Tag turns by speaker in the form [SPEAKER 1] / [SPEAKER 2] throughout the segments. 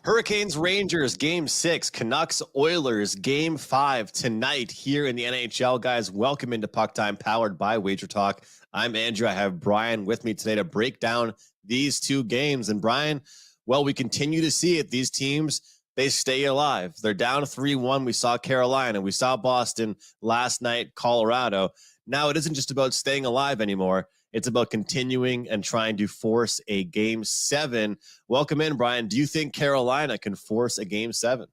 [SPEAKER 1] Hurricanes Rangers game 6, Canucks Oilers game 5 tonight here in the NHL. Guys, welcome into PuckTime, powered by WagerTalk. I'm Andrew. I have Bryan with me today to break down these two games. And Bryan, well, we continue to see it. These teams, they stay alive. They're down 3-1. We saw Carolina. We saw Boston last night, Colorado. Now it isn't just about staying alive anymore. It's about continuing and trying to force a game 7. Welcome in, Bryan. Do you think Carolina can force a game 7?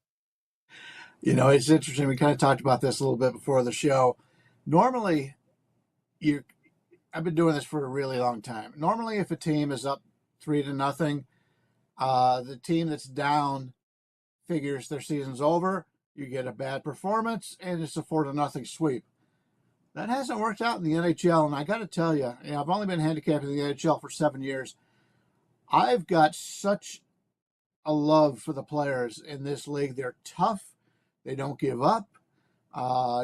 [SPEAKER 2] You know, it's interesting. We kind of talked about this a little bit before the show. Normally, I've been doing this for a really long time. Normally, if a team is up 3-0, the team that's down figures their season's over. You get a bad performance, and it's a 4-0 sweep. That hasn't worked out in the NHL, and I got to tell you, I've only been handicapped in the NHL for 7 years. I've got such a love for the players in this league. They're tough. They don't give up.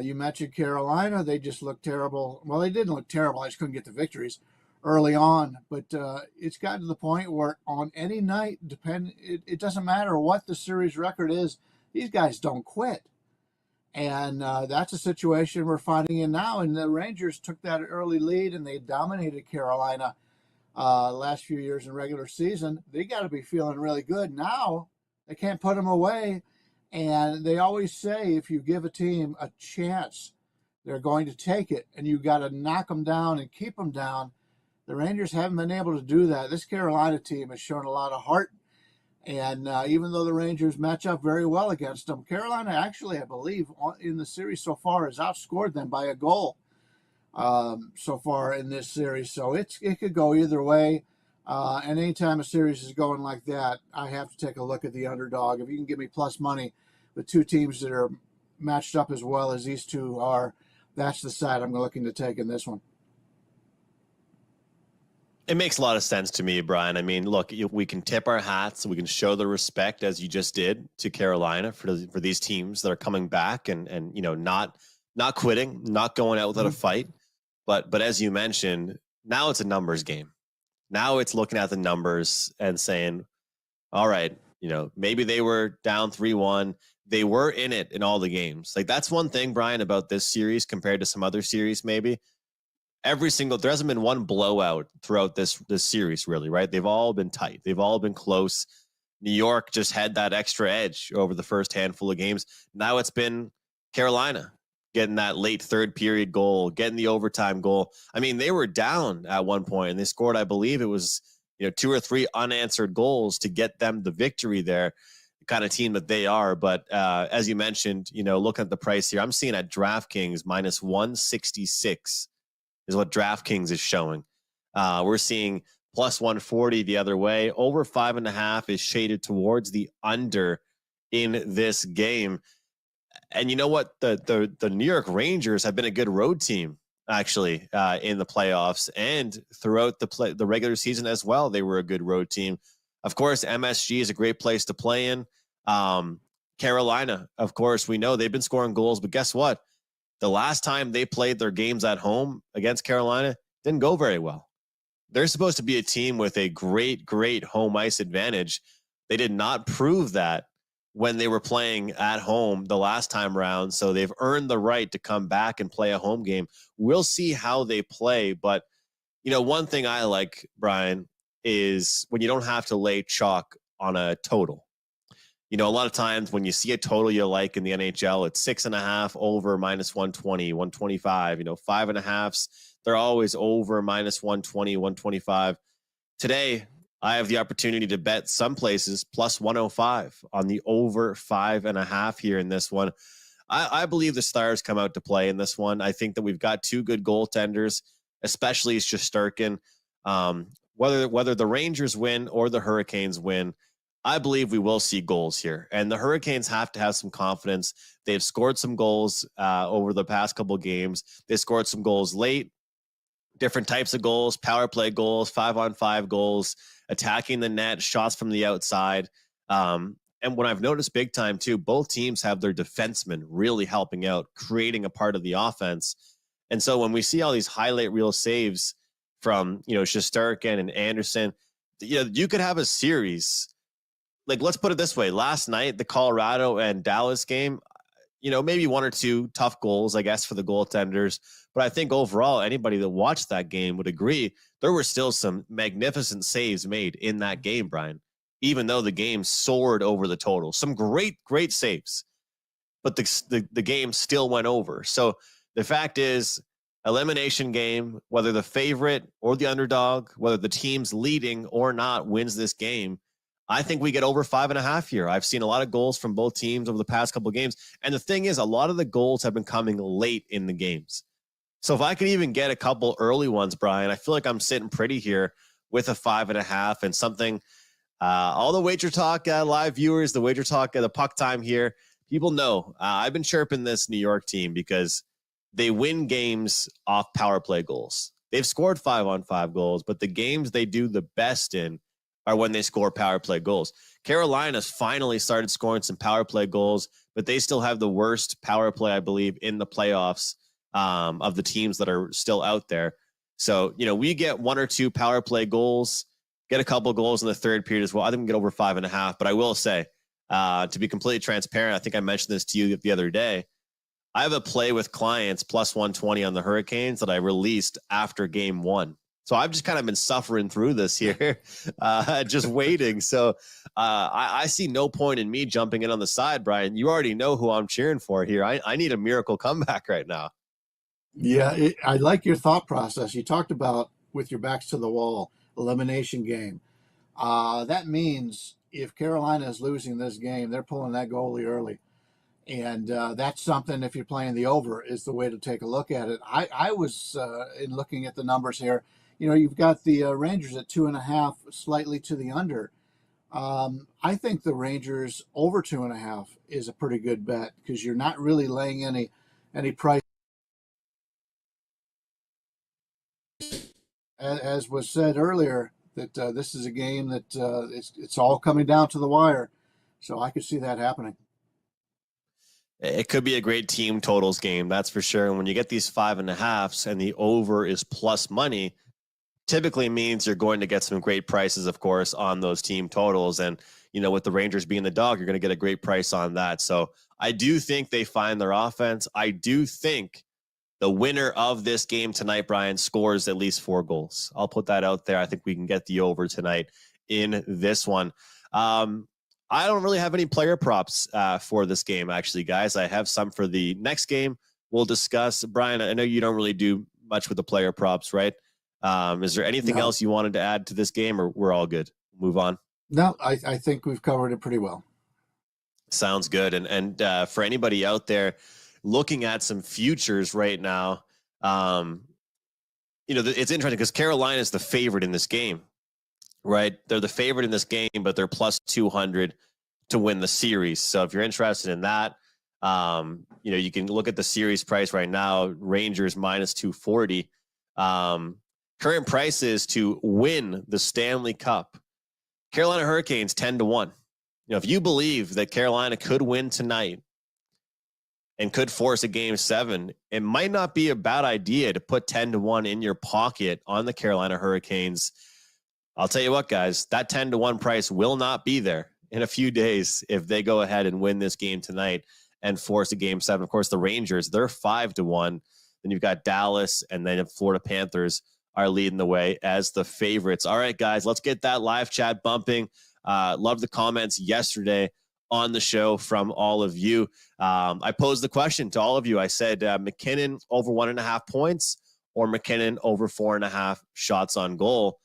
[SPEAKER 2] You mentioned Carolina. They just looked terrible. Well, they didn't look terrible. I just couldn't get the victories early on. But it's gotten to the point where on any night, it doesn't matter what the series record is, these guys don't quit. And that's a situation we're finding in now. And the Rangers took that early lead, and they dominated Carolina last few years in regular season. They got to be feeling really good. Now they can't put them away. And they always say if you give a team a chance, they're going to take it. And you got to knock them down and keep them down. The Rangers haven't been able to do that. This Carolina team has shown a lot of heart. And even though the Rangers match up very well against them, Carolina actually, I believe, in the series so far has outscored them by a goal so far in this series. So it could go either way. And anytime a series is going like that, I have to take a look at the underdog. If you can give me plus money with two teams that are matched up as well as these two are, that's the side I'm looking to take in this one.
[SPEAKER 1] It makes a lot of sense to me, Bryan. I mean, look, we can tip our hats. We can show the respect, as you just did, to Carolina for these teams that are coming back and not quitting, not going out without a fight. But as you mentioned, now it's a numbers game. Now it's looking at the numbers and saying, all right, maybe they were down 3-1. They were in it in all the games. Like, that's one thing, Bryan, about this series compared to some other series maybe. There hasn't been one blowout throughout this series, really, right? They've all been tight. They've all been close. New York just had that extra edge over the first handful of games. Now it's been Carolina getting that late third period goal, getting the overtime goal. I mean, they were down at one point and they scored, I believe it was, 2 or 3 unanswered goals to get them the victory there, the kind of team that they are. But as you mentioned, looking at the price here, I'm seeing at DraftKings minus 166 is what DraftKings is showing. We're seeing plus 140 the other way. Over 5.5 is shaded towards the under in this game. And you know what? The New York Rangers have been a good road team, actually, in the playoffs and throughout the regular season as well. They were a good road team. Of course, MSG is a great place to play in. Carolina, of course, we know they've been scoring goals, but guess what? The last time they played their games at home against Carolina didn't go very well. They're supposed to be a team with a great, great home ice advantage. They did not prove that when they were playing at home the last time around. So they've earned the right to come back and play a home game. We'll see how they play. But, one thing I like, Bryan, is when you don't have to lay chalk on a total. A lot of times when you see a total you like in the NHL, it's 6.5 over minus 120, 125, 5.5s. They're always over minus 120, 125. Today, I have the opportunity to bet some places plus 105 on the over 5.5 here in this one. I believe the Stars come out to play in this one. I think that we've got 2 good goaltenders, especially Shesterkin. Whether the Rangers win or the Hurricanes win, I believe we will see goals here. And the Hurricanes have to have some confidence. They've scored some goals over the past couple of games. They scored some goals late, different types of goals, power play goals, 5-on-5 goals, attacking the net, shots from the outside. And what I've noticed big time too, both teams have their defensemen really helping out, creating a part of the offense. And so when we see all these highlight reel saves from, Shesterkin and Anderson, you could have a series like, let's put it this way. Last night, the Colorado and Dallas game, maybe one or two tough goals, I guess, for the goaltenders. But I think overall, anybody that watched that game would agree there were still some magnificent saves made in that game, Brian, even though the game soared over the total. Some great, great saves, but the game still went over. So the fact is, elimination game, whether the favorite or the underdog, whether the team's leading or not wins this game, I think we get over 5.5 here. I've seen a lot of goals from both teams over the past couple of games. And the thing is, a lot of the goals have been coming late in the games. So if I can even get a couple early ones, Brian, I feel like I'm sitting pretty here with a 5.5 and something. All the WagerTalk live viewers, the WagerTalk, the PuckTime here, people know I've been chirping this New York team because they win games off power play goals. They've scored 5-on-5 goals, but the games they do the best in are when they score power play goals. Carolina's finally started scoring some power play goals, but they still have the worst power play, I believe, in the playoffs of the teams that are still out there. So, we get one or two power play goals, get a couple goals in the third period as well. I think we can get over 5.5, but I will say, to be completely transparent, I think I mentioned this to you the other day. I have a play with clients plus 120 on the Hurricanes that I released after game one. So I've just kind of been suffering through this here, just waiting. So I see no point in me jumping in on the side, Brian. You already know who I'm cheering for here. I need a miracle comeback right now.
[SPEAKER 2] Yeah, I like your thought process. You talked about with your backs to the wall, elimination game. That means if Carolina is losing this game, they're pulling that goalie early. And that's something, if you're playing the over, is the way to take a look at it. I was, in looking at the numbers here, you've got the Rangers at 2.5, slightly to the under. I think the Rangers over 2.5 is a pretty good bet because you're not really laying any price. As was said earlier, that this is a game that it's all coming down to the wire. So I could see that happening.
[SPEAKER 1] It could be a great team totals game, that's for sure. And when you get these 5.5s and the over is plus money, typically means you're going to get some great prices, of course, on those team totals. And, with the Rangers being the dog, you're going to get a great price on that. So I do think they find their offense. I do think the winner of this game tonight, Brian, scores at least 4 goals. I'll put that out there. I think we can get the over tonight in this one. I don't really have any player props for this game, actually, guys. I have some for the next game we'll discuss. Brian, I know you don't really do much with the player props, right? Is there anything else you wanted to add to this game, or we're all good? Move on.
[SPEAKER 2] No, I think we've covered it pretty well.
[SPEAKER 1] Sounds good. And for anybody out there looking at some futures right now, it's interesting because Carolina is the favorite in this game. Right. They're the favorite in this game, but they're plus 200 to win the series. So if you're interested in that, you can look at the series price right now. Rangers minus 240. Current prices to win the Stanley Cup. Carolina Hurricanes 10-1. If you believe that Carolina could win tonight and could force a game 7, it might not be a bad idea to put 10-1 in your pocket on the Carolina Hurricanes. I'll tell you what, guys, that 10-1 price will not be there in a few days if they go ahead and win this game tonight and force a game 7. Of course, the Rangers, they're 5-1. Then you've got Dallas, and then Florida Panthers are leading the way as the favorites. All right, guys, let's get that live chat bumping. Love the comments yesterday on the show from all of you. I posed the question to all of you. I said McKinnon over 1.5 points or McKinnon over 4.5 shots on goal.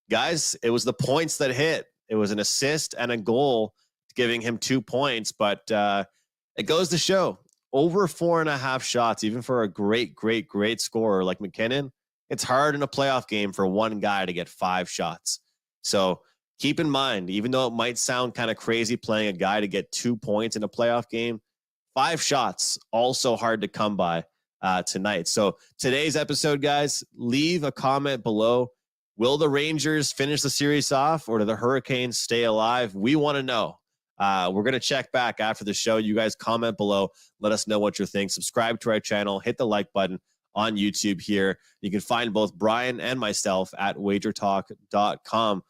[SPEAKER 1] Guys, it was the points that hit. It was an assist and a goal giving him 2 points, but it goes to show over 4.5 shots, even for a great, great, great scorer like McKinnon, it's hard in a playoff game for one guy to get 5 shots. So keep in mind, even though it might sound kind of crazy playing a guy to get 2 points in a playoff game, 5 shots also hard to come by tonight. So today's episode, guys, leave a comment below. Will the Rangers finish the series off, or do the Hurricanes stay alive? We want to know. We're going to check back after the show. You guys comment below. Let us know what you think. Subscribe to our channel. Hit the like button on YouTube here. You can find both Brian and myself at WagerTalk.com.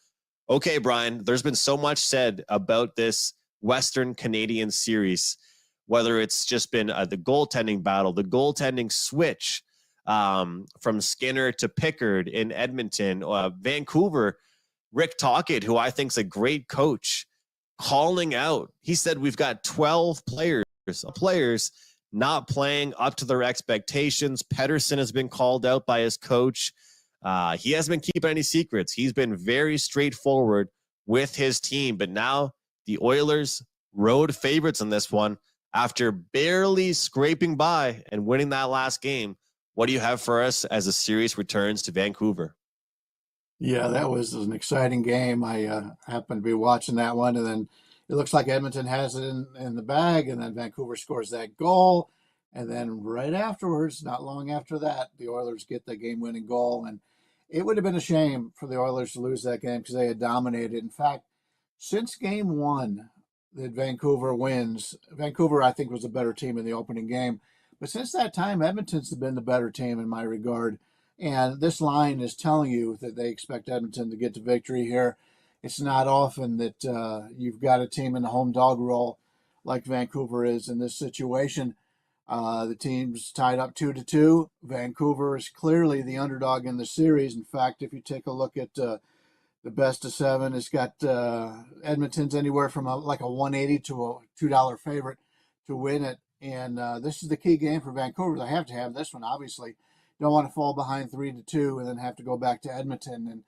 [SPEAKER 1] Okay, Brian, there's been so much said about this Western Canadian series, whether it's just been the goaltending battle, the goaltending switch from Skinner to Pickard in Edmonton, Vancouver, Rick Tocchet, who I think is a great coach, calling out. He said we've got 12 players not playing up to their expectations. Pettersson has been called out by his coach. He hasn't been keeping any secrets. He's been very straightforward with his team. But now the Oilers, road favorites in this one, after barely scraping by and winning that last game. What do you have for us as the series returns to Vancouver?
[SPEAKER 2] Yeah, that was an exciting game. I happened to be watching that one, and then it looks like Edmonton has it in the bag, and then Vancouver scores that goal. And then right afterwards, not long after that, the Oilers get the game-winning goal. And it would have been a shame for the Oilers to lose that game because they had dominated. In fact, since game one that Vancouver wins, Vancouver, I think, was a better team in the opening game. But since that time, Edmonton's been the better team in my regard. And this line is telling you that they expect Edmonton to get to victory here. It's not often that you've got a team in the home dog role like Vancouver is in this situation. The team's tied up 2-2. Vancouver is clearly the underdog in the series. In fact, if you take a look at the best of seven, it's got Edmonton's anywhere from like a 180 to a $2 favorite to win it. And this is the key game for Vancouver. They have to have this one, obviously. Don't want to fall behind 3-2 and then have to go back to Edmonton.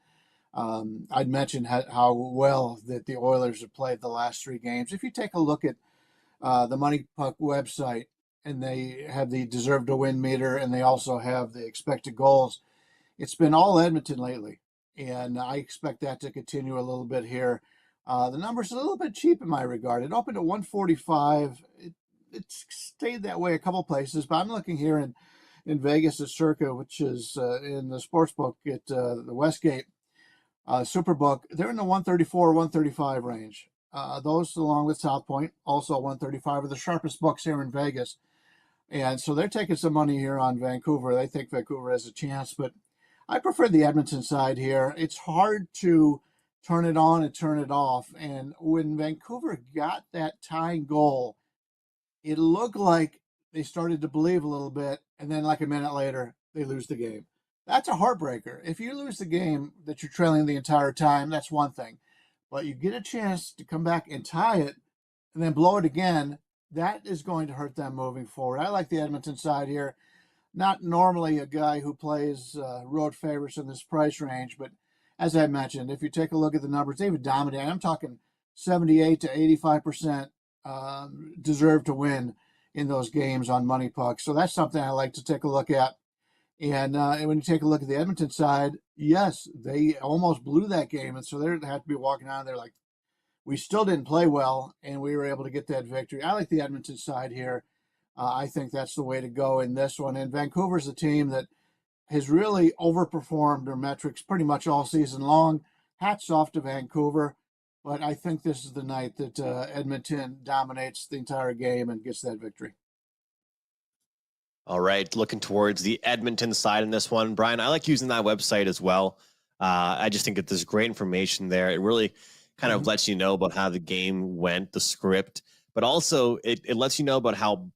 [SPEAKER 2] And I'd mentioned how well that the Oilers have played the last three games. If you take a look at the Money Puck website, and they have the deserve to win meter, and they also have the expected goals, it's been all Edmonton lately. And I expect that to continue a little bit here. The number's a little bit cheap in my regard. It opened at 145. It stayed that way a couple places, but I'm looking here in Vegas at Circa, which is in the sports book at the Westgate Superbook. They're in the 134, 135 range. Those, along with South Point, also 135, are the sharpest books here in Vegas. And so they're taking some money here on Vancouver. They think Vancouver has a chance, but I prefer the Edmonton side here. It's hard to turn it on and turn it off. And when Vancouver got that tying goal, it looked like they started to believe a little bit. And then like a minute later, they lose the game. That's a heartbreaker. If you lose the game that you're trailing the entire time, that's one thing. But you get a chance to come back and tie it and then blow it again, that is going to hurt them moving forward. I like the Edmonton side here. Not normally a guy who plays road favorites in this price range, but as I mentioned, if you take a look at the numbers, they've dominated. I'm talking 78 to 85% deserve to win in those games on Money Puck. So that's something I like to take a look at. And when you take a look at the Edmonton side, yes, they almost blew that game. And so they have to be walking out there like, we still didn't play well, and we were able to get that victory. I like the Edmonton side here. I think that's the way to go in this one. And Vancouver's a team that has really overperformed their metrics pretty much all season long. Hats off to Vancouver. But I think this is the night that Edmonton dominates the entire game and gets that victory.
[SPEAKER 1] All right, looking towards the Edmonton side in this one. Brian, I like using that website as well. I just think that there's great information there. It really kind of lets you know about how the game went, the script, but also it lets you know about how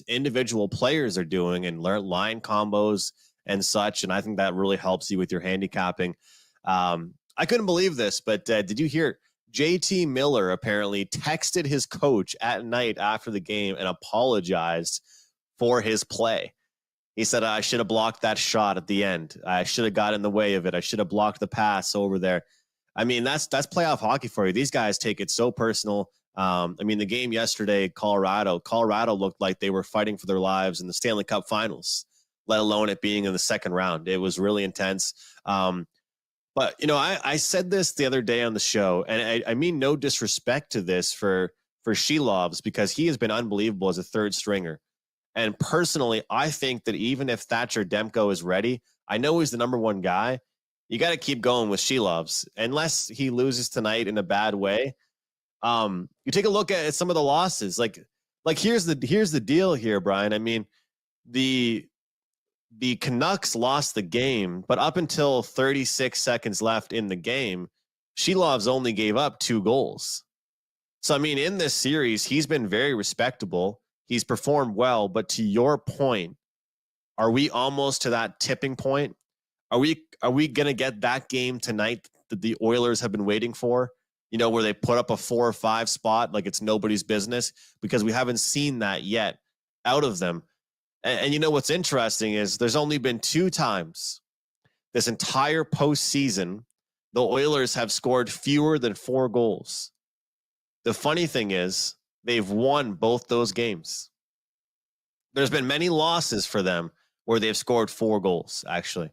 [SPEAKER 1] individual players are doing and learn line combos and such. And I think that really helps you with your handicapping. I couldn't believe this, but did you hear JT Miller apparently texted his coach at night after the game and apologized for his play? He said, I should have blocked that shot at the end. I should have got in the way of it. I should have blocked the pass over there. I mean, that's playoff hockey for you. These guys take it so personal. I mean, the game yesterday, Colorado looked like they were fighting for their lives in the Stanley Cup Finals, let alone it being in the second round. It was really intense. But, you know, I said this the other day on the show, and I mean no disrespect to this for Shelovs, because he has been unbelievable as a third stringer. And personally, I think that even if Thatcher Demko is ready, I know he's the number one guy. You got to keep going with Shelovs unless he loses tonight in a bad way. You take a look at some of the losses. Like here's the deal here, Brian. I mean, the Canucks lost the game, but up until 36 seconds left in the game, Shilov's only gave up 2 goals. So, I mean, in this series, he's been very respectable. He's performed well. But to your point, are we almost to that tipping point? Are we going to get that game tonight that the Oilers have been waiting for? You know, where they put up a 4 or 5 spot like it's nobody's business, because we haven't seen that yet out of them. And you know what's interesting is there's only been 2 times this entire postseason the Oilers have scored fewer than 4 goals. The funny thing is they've won both those games. There's been many losses for them where they've scored 4 goals, actually.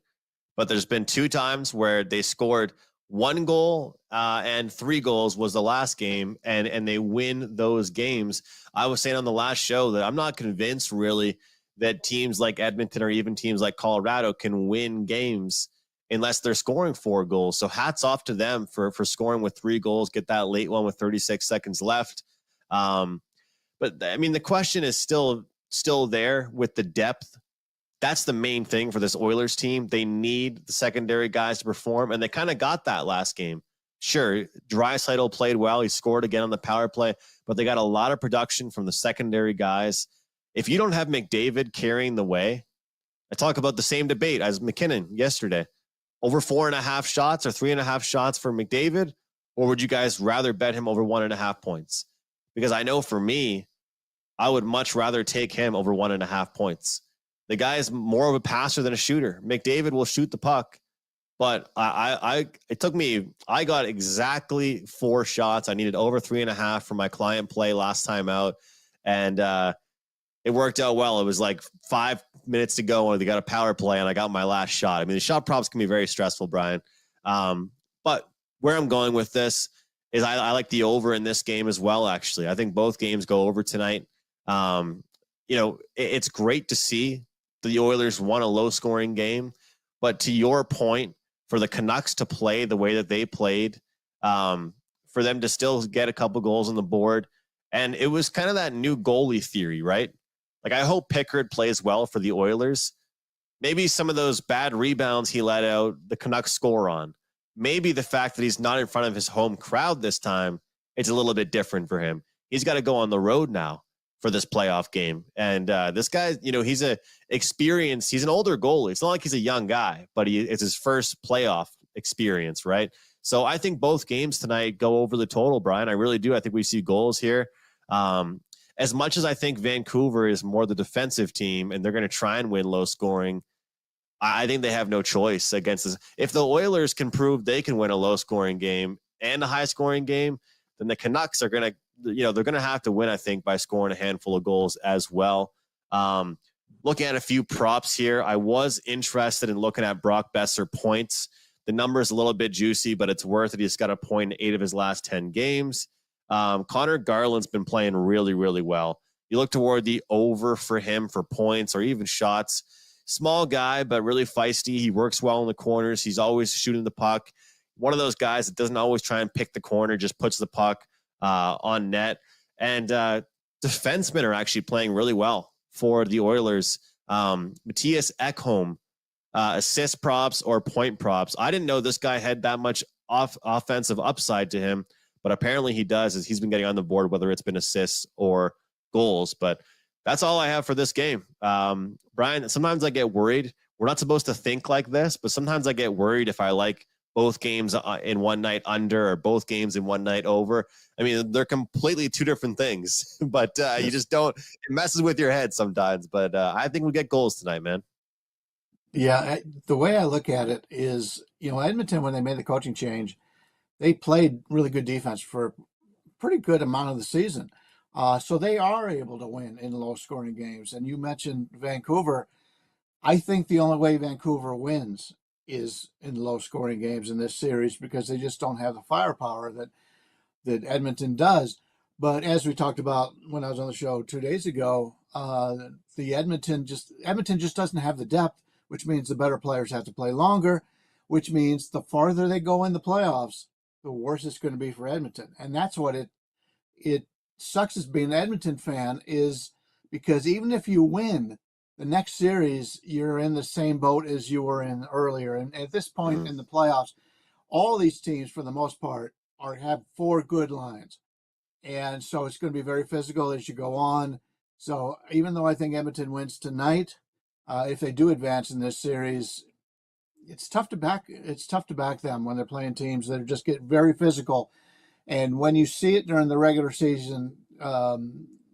[SPEAKER 1] But there's been 2 times where they scored 1 goal and 3 goals was the last game, and they win those games. I was saying on the last show that I'm not convinced really that teams like Edmonton or even teams like Colorado can win games unless they're scoring 4 goals. So hats off to them for scoring with 3 goals, get that late one with 36 seconds left. But I mean, the question is still there with the depth. That's the main thing for this Oilers team. They need the secondary guys to perform, and they kind of got that last game. Sure, Draisaitl played well. He scored again on the power play, but they got a lot of production from the secondary guys. If you don't have McDavid carrying the way, I talk about the same debate as McKinnon yesterday. Over 4.5 shots or 3.5 shots for McDavid, or would you guys rather bet him over 1.5 points? Because I know for me, I would much rather take him over 1.5 points. The guy is more of a passer than a shooter. McDavid will shoot the puck, but I got exactly 4 shots. I needed over 3.5 for my client play last time out, and it worked out well. It was like 5 minutes to go, and they got a power play, and I got my last shot. I mean, the shot props can be very stressful, Brian. But where I'm going with this is I like the over in this game as well, actually. I think both games go over tonight. You know, it's great to see the Oilers won a low-scoring game, but to your point, for the Canucks to play the way that they played, for them to still get a couple goals on the board, and it was kind of that new goalie theory, right? Like, I hope Pickard plays well for the Oilers. Maybe some of those bad rebounds he let out, the Canucks score on. Maybe the fact that he's not in front of his home crowd this time, it's a little bit different for him. He's got to go on the road now for this playoff game. And this guy, you know, he's an older goalie. It's not like he's a young guy, but it's his first playoff experience, right? So I think both games tonight go over the total, Brian. I really do. I think we see goals here. As much as I think Vancouver is more the defensive team and they're going to try and win low scoring, I think they have no choice against this. If the Oilers can prove they can win a low scoring game and a high scoring game, then the Canucks are going to, they're going to have to win, I think, by scoring a handful of goals as well. Looking at a few props here, I was interested in looking at Brock Besser points. The number is a little bit juicy, but it's worth it. He's got a point in 8 of his last 10 games. Connor Garland's been playing really, really well. You look toward the over for him for points or even shots. Small guy, but really feisty. He works well in the corners. He's always shooting the puck. One of those guys that doesn't always try and pick the corner, just puts the puck on net. And defensemen are actually playing really well for the Oilers. Matthias Ekholm, assist props or point props. I didn't know this guy had that much offensive upside to him, but apparently he does, as he's been getting on the board, whether it's been assists or goals. But that's all I have for this game. Brian, sometimes I get worried. We're not supposed to think like this, but sometimes I get worried if I like both games in one night under or both games in one night over. I mean, they're completely 2 different things, but you just don't, it messes with your head sometimes. But I think we get goals tonight, man.
[SPEAKER 2] Yeah, the way I look at it is, Edmonton, when they made the coaching change, they played really good defense for a pretty good amount of the season. So they are able to win in low-scoring games. And you mentioned Vancouver. I think the only way Vancouver wins is in low-scoring games in this series because they just don't have the firepower that Edmonton does. But as we talked about when I was on the show 2 days ago, Edmonton just doesn't have the depth, which means the better players have to play longer, which means the farther they go in the playoffs, the worse it's going to be for Edmonton. And that's what it sucks as being an Edmonton fan, is because even if you win the next series, you're in the same boat as you were in earlier. And at this point in the playoffs, all these teams, for the most part, have 4 good lines. And so it's going to be very physical as you go on. So even though I think Edmonton wins tonight, if they do advance in this series, it's tough to back. It's tough to back them when they're playing teams that just get very physical. And when you see it during the regular season,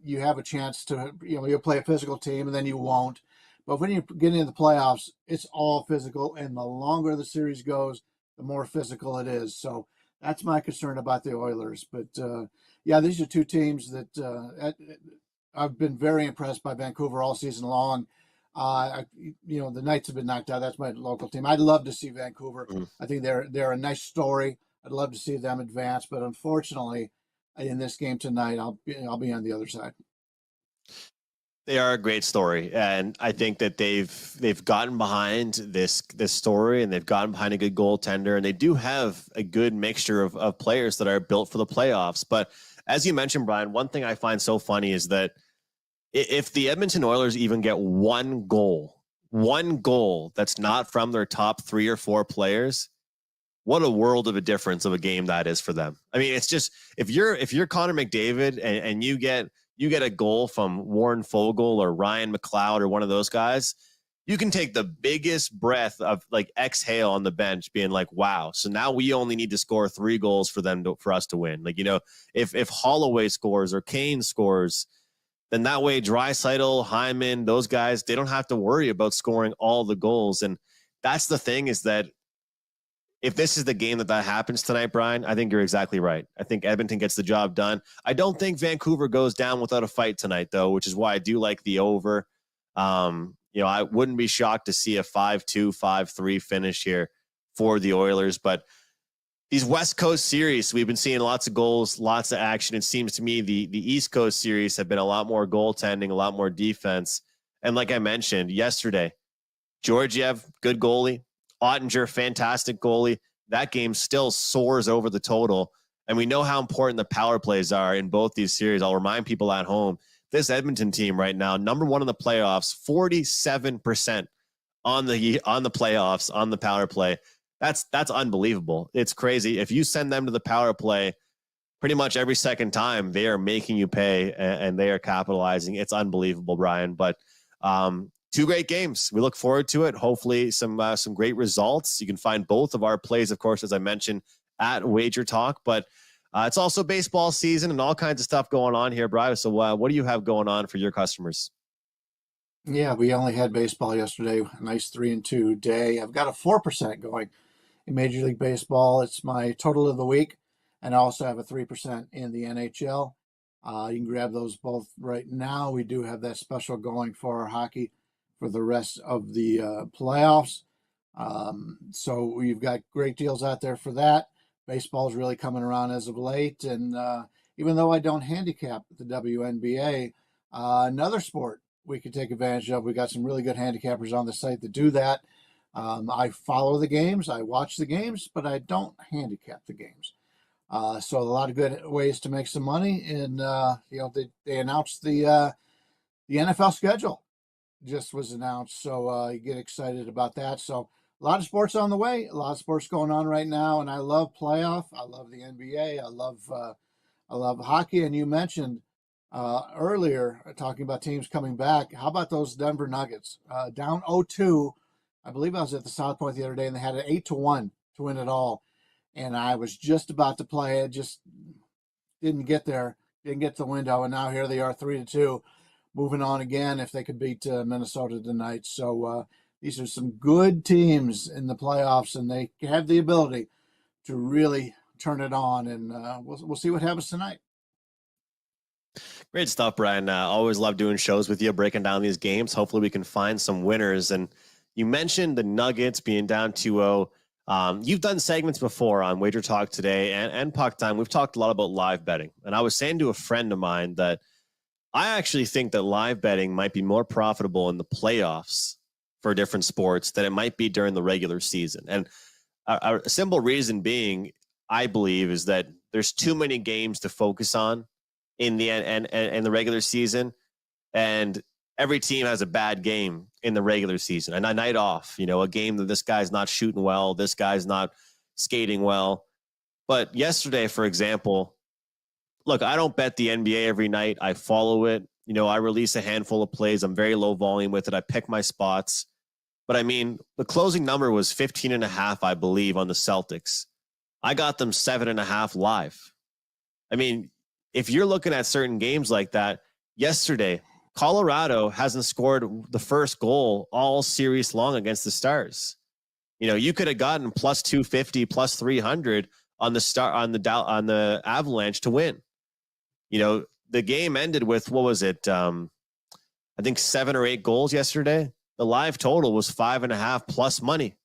[SPEAKER 2] you have a chance to, you'll play a physical team and then you won't. But when you get into the playoffs, it's all physical. And the longer the series goes, the more physical it is. So that's my concern about the Oilers. But yeah, these are 2 teams that I've been very impressed by Vancouver all season long. The Knights have been knocked out. That's my local team. I'd love to see Vancouver.
[SPEAKER 1] Mm-hmm.
[SPEAKER 2] I think they're a nice story. I'd love to see them advance, but unfortunately, in this game tonight, I'll be on the other side.
[SPEAKER 1] They are a great story, and I think that they've gotten behind this story, and they've gotten behind a good goaltender, and they do have a good mixture of players that are built for the playoffs. But as you mentioned, Brian, one thing I find so funny is that if the Edmonton Oilers even get one goal that's not from their top 3 or 4 players, what a world of a difference of a game that is for them. I mean, it's just, if you're Connor McDavid and you get a goal from Warren Fogle or Ryan McLeod or one of those guys, you can take the biggest breath of like exhale on the bench, being like, wow, so now we only need to score 3 goals for us to win. Like, if Holloway scores or Kane scores, then that way Draisaitl, Hyman, those guys, they don't have to worry about scoring all the goals. And that's the thing, is that if this is the game that happens tonight, Brian, I think you're exactly right. I think Edmonton gets the job done. I don't think Vancouver goes down without a fight tonight, though, which is why I do like the over. I wouldn't be shocked to see a 5-2, 5-3 finish here for the Oilers. But these West Coast series, we've been seeing lots of goals, lots of action. It seems to me the East Coast series have been a lot more goaltending, a lot more defense. And like I mentioned yesterday, Georgiev, good goalie. Ottinger, fantastic goalie. That game still soars over the total. And we know how important the power plays are in both these series. I'll remind people at home, this Edmonton team right now, number 1 in the playoffs, 47% on the playoffs, on the power play. That's unbelievable. It's crazy. If you send them to the power play pretty much every second time, they are making you pay and they are capitalizing. It's unbelievable, Brian. But 2 great games. We look forward to it. Hopefully some great results. You can find both of our plays, of course, as I mentioned, at WagerTalk. But it's also baseball season and all kinds of stuff going on here, Brian. So what do you have going on for your customers?
[SPEAKER 2] Yeah, we only had baseball yesterday. A nice 3-2 day. I've got a 4% going in Major League Baseball. It's my total of the week. And I also have a 3% in the NHL. You can grab those both right now. We do have that special going for our hockey for the rest of the playoffs. So we've got great deals out there for that. Baseball is really coming around as of late. And even though I don't handicap the WNBA, another sport we can take advantage of. We got some really good handicappers on the site that do that. I follow the games, I watch the games, but I don't handicap the games. So a lot of good ways to make some money. And they announced the NFL schedule just was announced, so you get excited about that. So a lot of sports on the way, a lot of sports going on right now, and I love playoff. I love the NBA. I love hockey. And you mentioned earlier talking about teams coming back. How about those Denver Nuggets down 0-2? I believe I was at the South Point the other day, and they had an 8-1 to win it all. And I was just about to play it, just didn't get there, didn't get to the window, and now here they are, 3-2. Moving on again if they could beat Minnesota tonight. So these are some good teams in the playoffs, and they have the ability to really turn it on. And we'll see what happens tonight.
[SPEAKER 1] Great stuff, Brian. Always love doing shows with you, breaking down these games. Hopefully we can find some winners. And you mentioned the Nuggets being down 2-0. You've done segments before on Wager Talk today and PuckTime. We've talked a lot about live betting. And I was saying to a friend of mine that I actually think that live betting might be more profitable in the playoffs for different sports than it might be during the regular season. And a simple reason being, I believe, is that there's too many games to focus on in the regular season. And every team has a bad game in the regular season and a night off, a game that this guy's not shooting well, this guy's not skating well. But yesterday, for example, look, I don't bet the NBA every night. I follow it. You know, I release a handful of plays. I'm very low volume with it. I pick my spots. But I mean, the closing number was 15.5, I believe, on the Celtics. I got them 7.5 live. I mean, if you're looking at certain games like that, yesterday, Colorado hasn't scored the first goal all series long against the Stars. You know, you could have gotten plus 250, plus 300 on the Avalanche to win. You know, the game ended with, what was it? I think 7 or 8 goals yesterday. The live total was 5.5 plus money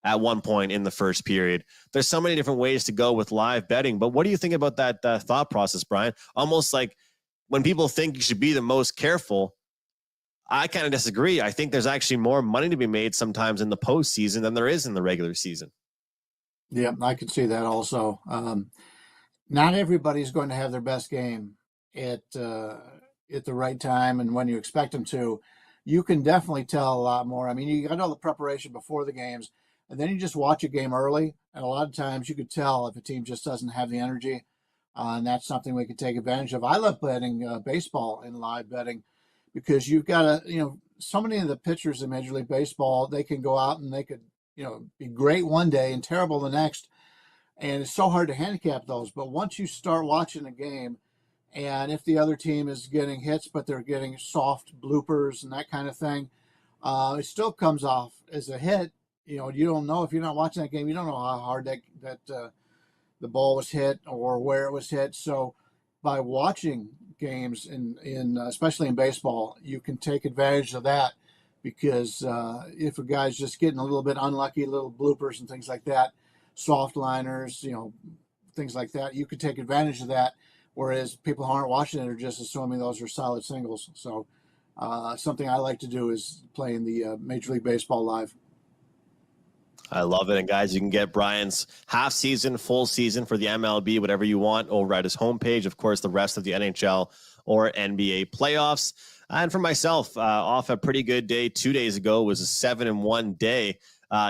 [SPEAKER 1] at one point in the first period. There's so many different ways to go with live betting. But what do you think about that thought process, Brian? Almost like when people think you should be the most careful, I kind of disagree. I think there's actually more money to be made sometimes in the postseason than there is in the regular season.
[SPEAKER 2] Yeah, I could see that also. Not everybody's going to have their best game at the right time and when you expect them to. You can definitely tell a lot more. I mean, you got all the preparation before the games, and then you just watch a game early, and a lot of times you could tell if a team just doesn't have the energy, and that's something we could take advantage of. I love betting baseball and live betting because you've got so many of the pitchers in Major League Baseball, they can go out and they could, be great one day and terrible the next, and it's so hard to handicap those. But once you start watching a game, and if the other team is getting hits, but they're getting soft bloopers and that kind of thing, it still comes off as a hit. You don't know if you're not watching that game. You don't know how hard that the ball was hit or where it was hit. So by watching games in especially in baseball, you can take advantage of that because if a guy's just getting a little bit unlucky, little bloopers and things like that, soft liners, things like that, you could take advantage of that. Whereas people who aren't watching it are just assuming those are solid singles. So something I like to do is play in the Major League Baseball live.
[SPEAKER 1] I love it. And guys, you can get Brian's half season, full season for the MLB, whatever you want, over at his homepage. Of course, the rest of the NHL or NBA playoffs. And for myself, off a pretty good day 2 days ago, was a 7-1 day.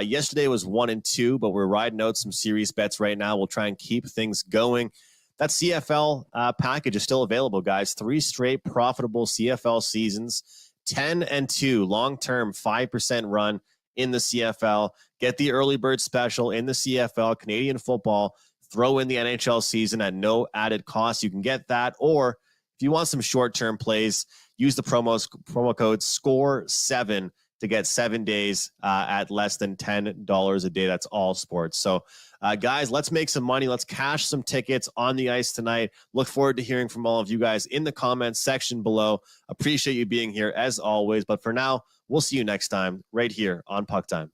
[SPEAKER 1] Yesterday was 1-2, but we're riding out some serious bets right now. We'll try and keep things going. That CFL package is still available, guys. 3 straight profitable CFL seasons, 10-2, long-term 5% run in the CFL. Get the early bird special in the CFL, Canadian football. Throw in the NHL season at no added cost. You can get that. Or if you want some short-term plays, use the promo code SCORE7 to get 7 days at less than $10 a day. That's all sports. So, guys, let's make some money. Let's cash some tickets on the ice tonight. Look forward to hearing from all of you guys in the comments section below. Appreciate you being here as always. But for now, we'll see you next time right here on PuckTime.